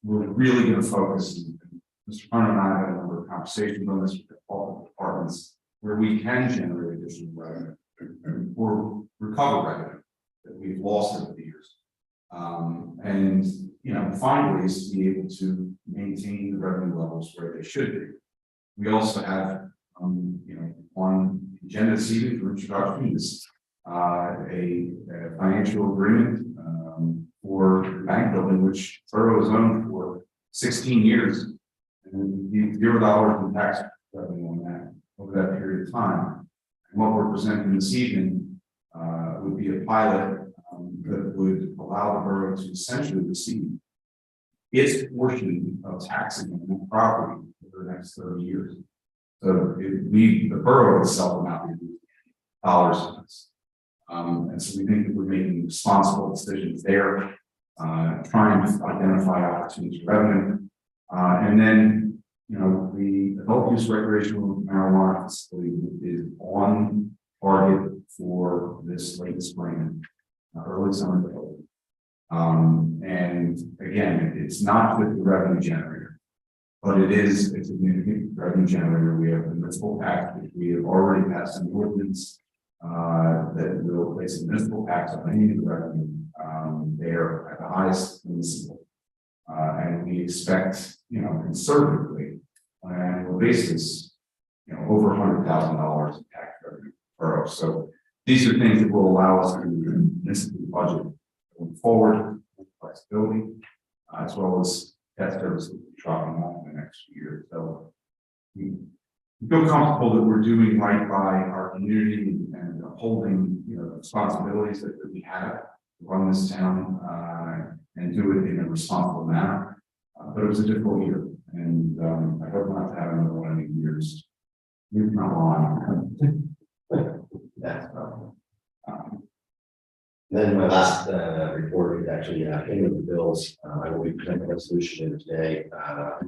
We're really going to focus, and Mr. Hunter and I had a number of conversations on this with all the departments, where we can generate additional revenue or recover revenue that we've lost over the years. And you know, find ways to be able to maintain the revenue levels where they should be. We also have, you know, on the agenda this evening for introduction is a financial agreement for the bank building, which Borough has owned for 16 years, and $0 in tax revenue on that over that period of time. And what we're presenting this evening would be a pilot that would allow the borough to essentially receive its portion of taxing on that property for the next 30 years. So the borough itself will not be dollars. And so we think that we're making responsible decisions there, trying to identify opportunities for revenue. And then, you know, the adult use recreational marijuana facility is on target for this late spring, early summer. And again, it's not just the revenue generator, but it is a significant revenue generator. We have the municipal tax, which we have already passed an ordinance that will place a municipal tax on any of the revenue there at the highest municipal. And we expect, you know, conservatively on an annual basis, you know, over $100,000 in tax revenue per. So these are things that will allow us to municipal budget going forward, with flexibility, as well as debt service will be dropping off in the next year. So we feel comfortable that we're doing right by our community and upholding, you know, the responsibilities that we have to run this town and do it in a responsible manner. But it was a difficult year, and I hope not to have another one of these years. You're not on.
That's then my last report is actually payment of the bills. I will be presenting a resolution here today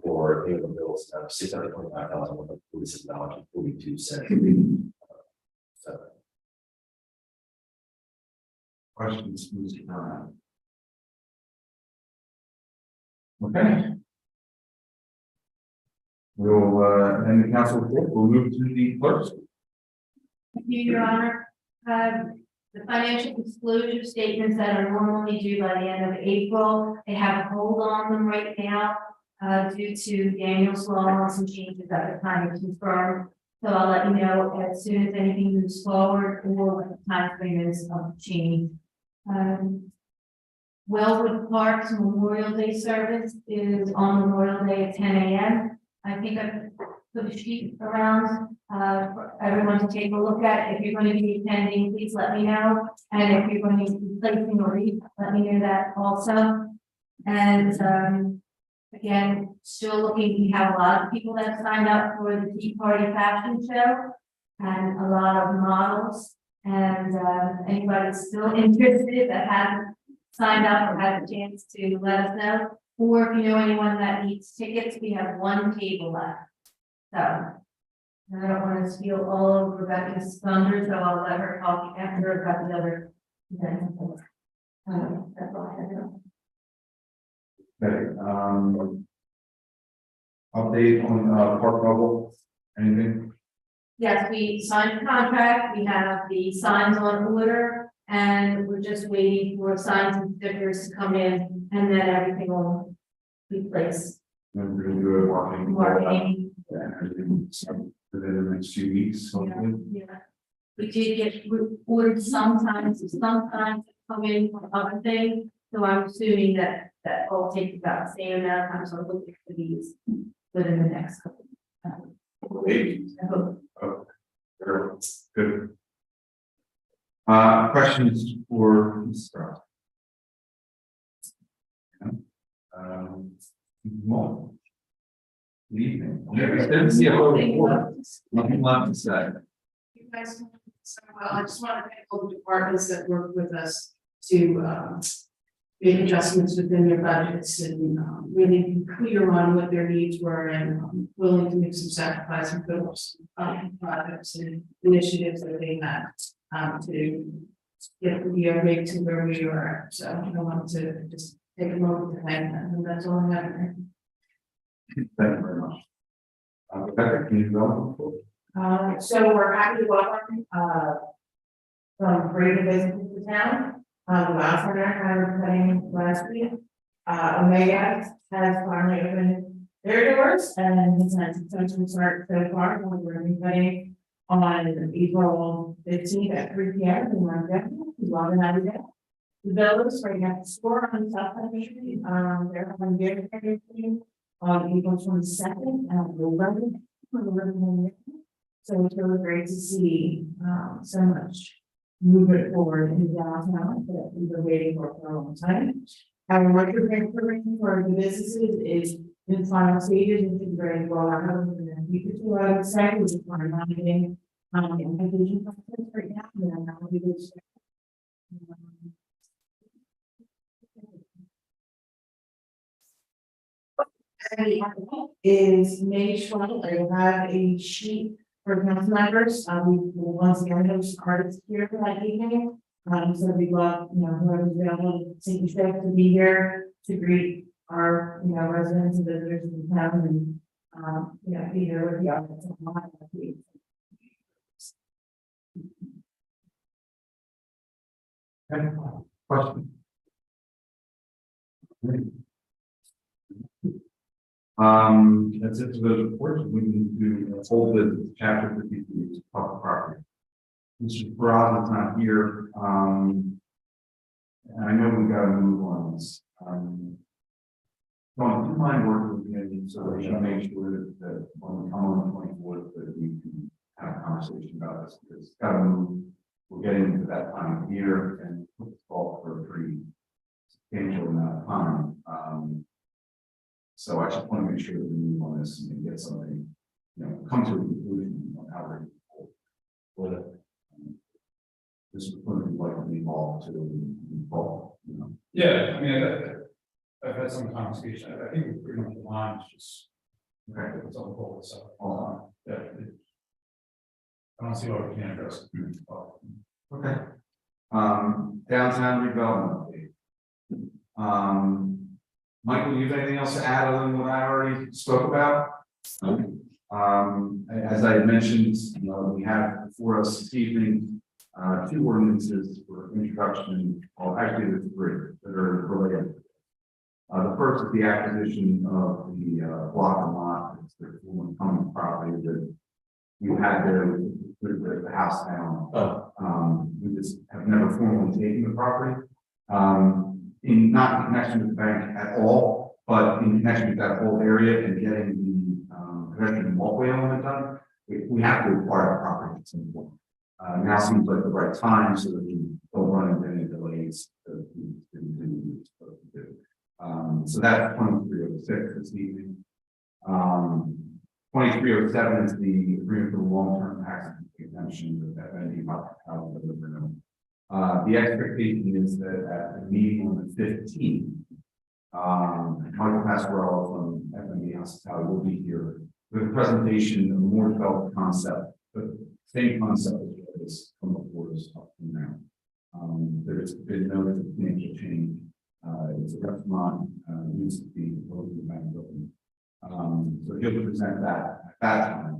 for payment of the bills of $625,146.42.
Questions, Mr. Brown? Okay. We'll, end the council report. We'll move to the clerks.
Thank you, Your Honor. The financial disclosure statements that are normally due by the end of April, they have a hold on them right now, due to Daniel's law and some changes at the time of confirmed. So I'll let you know as soon as anything moves forward or what the time frame is of change. Wellwood Park's Memorial Day service is on Memorial Day at 10 a.m. I think I put a sheet around for everyone to take a look at. If you're going to be attending, please let me know. And if you're going to be placing a wreath, let me know that also. And again, still looking, we have a lot of people that signed up for the Tea Party fashion show and a lot of models. And anybody still interested that hasn't signed up or had a chance to let us know. Or if you know anyone that needs tickets, we have one table left. So I don't want to steal all of Rebecca's thunder, so I'll let her talk after about the other events. That's all I have.
Okay, update on, park bubble, anything?
Yes, we signed the contract, we have the signs on order, and we're just waiting for signs and stickers to come in, and then everything will be placed.
Then we're gonna do a marketing.
Marketing.
And everything, so within the next few weeks, hopefully.
Yeah. We did get ordered sometimes come in for other things, so I'm assuming that will take about the same amount of time, so I'll look for these within the next couple.
Great.
I hope.
Very good. Questions for Mr. Well. Good evening. Nothing left to say.
You guys, so well, I just want to thank all the departments that work with us to make adjustments within their budgets and really be clear on what their needs were and willing to make some sacrifices for some projects and initiatives that they had to get the year to where we are. So I want to just take a moment to thank them, and that's all I have.
Thank you very much. Rebecca, can you go?
So we're happy to welcome, some great businesses to town. Last winter, I was playing last week. Omega has finally opened their doors and it's had successful start so far. We're going to be playing on April 15th at 3 p.m. in London. We love it out of there. The Villas right next to the store on South Street. They're having their thing on April 22nd at the 11th. So it's really great to see so much movement forward in downtown that we've been waiting for a long time. Our market rate program for the businesses is in final stages and it's very well out of the future. I would say we're just marketing the application process right now. And now we will start. Is May 12th. I will have a sheet for council members. We will once again host artists here for that evening. So we love, whoever's available, to to be here to greet our, residents and visitors in town and, be here with the audience.
Question. That's it for the report. We need to hold the chapter 53 public property. Mr. Borough is not here. And I know we got to move on this. Don, do you mind working with me so we can make sure that when we come on the 24th that we can have a conversation about this, because it's got to move. We're getting into that time of year and it's called for a pretty substantial amount of time. So I just want to make sure that we move on this and get something, come to a conclusion on how we're going to this is going to be likely involved to involve,
Yeah, I mean, I've had some conversation. I think we're pretty much aligned. It's just
Okay.
it's on the whole. So yeah, I don't see why we can't address it.
Okay. Downtown redevelopment update. Michael, you have anything else to add other than what I already spoke about? As I mentioned, we have before us this evening, two ordinances for introduction, well, actually there's three that are related. The first is the acquisition of the block and lot, it's the former common property that you had there with the house down. We just have never formally taken the property. Not in connection with the bank at all, but in connection with that whole area and getting the pedestrian walkway element done, we have to acquire the property at some point. Now seems like the right time so that we don't run into any delays that we didn't supposed to do. So that's 2306 this evening. 2307 is the agreement for the long-term tax exemption with FND hospitality. The expectation is that at the meeting on the 15th, Michael Pasquarello from FND hospitality will be here with a presentation of a more developed concept, but same concept as from before us up to now. There's been no substantial change. It's a restaurant, used to be proposed in the bank building. So he'll present that at that time.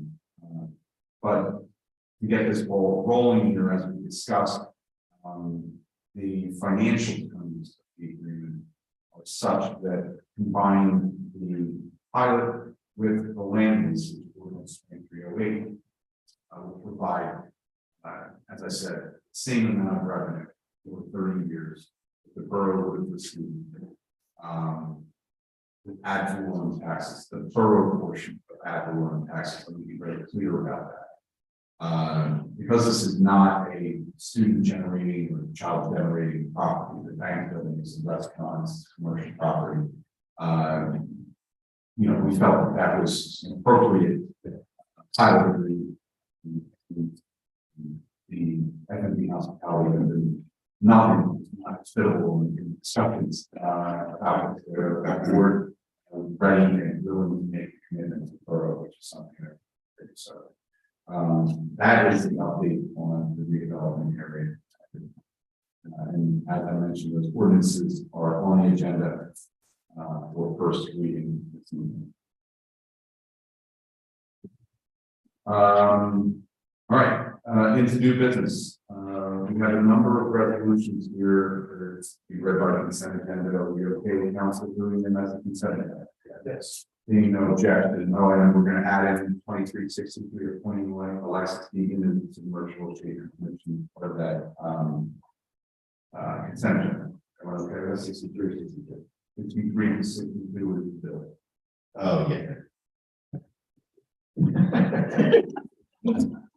But to get this ball rolling here, as we discussed, the financial terms of the agreement are such that combine the pilot with the land lease, which is ordinance 2308, will provide, as I said, the same amount of revenue for 30 years. The borough would receive with ad valorem taxes, the borough portion of ad valorem taxes. Let me be very clear about that. Because this is not a student generating or child generating property, the bank buildings and restaurants, commercial property. We felt that was an appropriate pilot agreement. The FNB hospitality and then nothing not hospitable in discussions about the board ready and willing to make a commitment to the borough, which is something that so. That is the update on the redevelopment area. And as I mentioned, those ordinances are on the agenda for first reading this evening. All right, into new business. We have a number of resolutions here to be read by the consent agenda. Are we okay with council doing them as a consent agenda? Yes. Seeing no objection, no, and we're going to add in 2363 appointing Alexis Deegan as commercial state commission part of that consent agenda. Okay, that's 63, 62. 53 and 62 is the bill. Oh, yeah.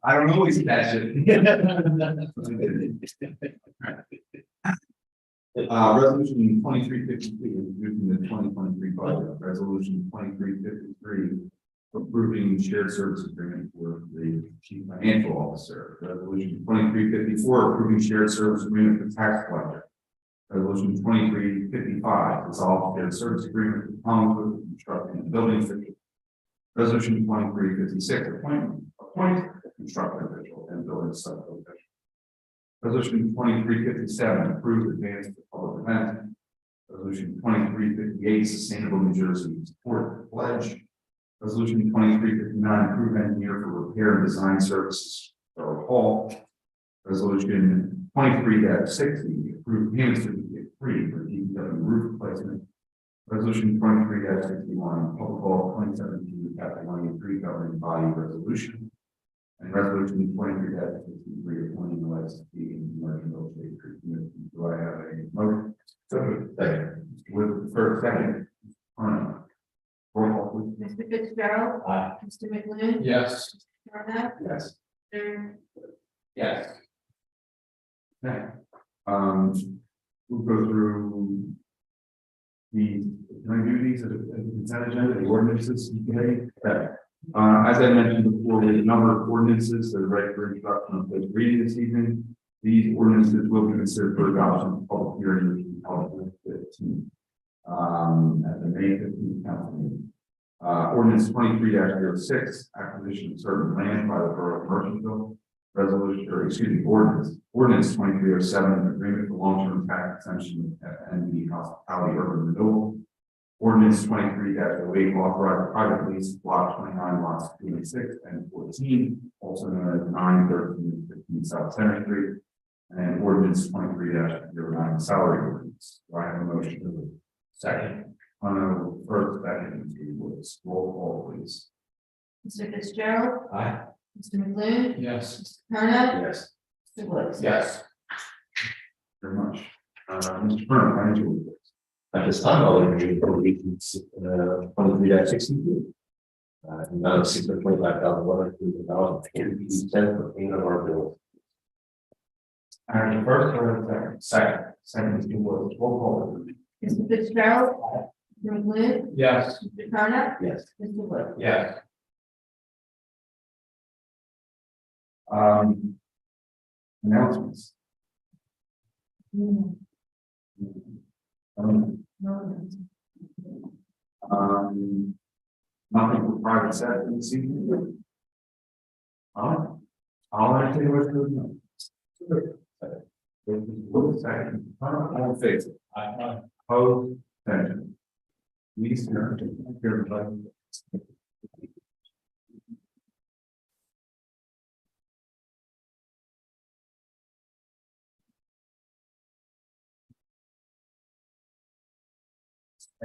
I don't always catch it. Resolution 2353 introducing the 2023 budget. Resolution 2353 approving shared service agreement for the chief financial officer. Resolution 2354 approving shared service agreement for tax collector. Resolution 2355 dissolve shared service agreement with Collins construction and building official. Resolution 2356 appoint construction official and building site official. Resolution 2357 approve advance to public event. Resolution 2358 sustainable New Jersey support pledge. Resolution 2359 approve engineer for repair and design services for Hall. Resolution 23-60 approve payments to be free for DPW roof replacement. Resolution 23-61 public law 2017 chapter 93 governing body resolution. And resolution 23-63 appointing the last in commercial real estate committee. Do I have a motion? So second. With the first second. Roll call, please.
Mr. Fitzgerald.
Aye.
Mr. McLean.
Yes.
Mr.
Yes.
Mr.
Yes.
Okay. We'll go through can I do these as a consent agenda, the ordinances? Okay. As I mentioned before, we have a number of ordinances that are ready for introduction on first reading this evening. These ordinances will be considered for adoption in public hearing, which is held on the 15th, at the May 15th council meeting. Ordinance 23-06, acquisition of certain land by the borough of Merchantville. resolution, or excuse me, ordinance 2307, an agreement for long-term tax exemption at NB Hospitality Urban Renewal. Ordinance 23-08, authorized private lease block 29 lots 2 and 6 and 14, also known as 9, 13, and 15 South Center Street. And ordinance 23-09, salary ordinance. Do I have a motion to move?
Second.
On the first, second, Mr. Woods, roll call, please.
Mr. Fitzgerald.
Aye.
Mr. McLean.
Yes.
Mr. Turner.
Yes.
Mr. Woods.
Yes.
Very much. Mr. Turner, financial reports.
At this time, I'll review appropriations, 23-62. Amount of $625,100 for payment of our bills.
And first or second, Mr. Woods, roll call, please.
Mr. Fitzgerald. Mr. McLean.
Yes.
Mr. Turner.
Yes.
Mr. Woods.
Yes.
Announcements. Nothing for private sector this evening. I'll actually work through them. Second, all in favor? Opposed, abstentions. Meeting adjourned. Thank you, everybody.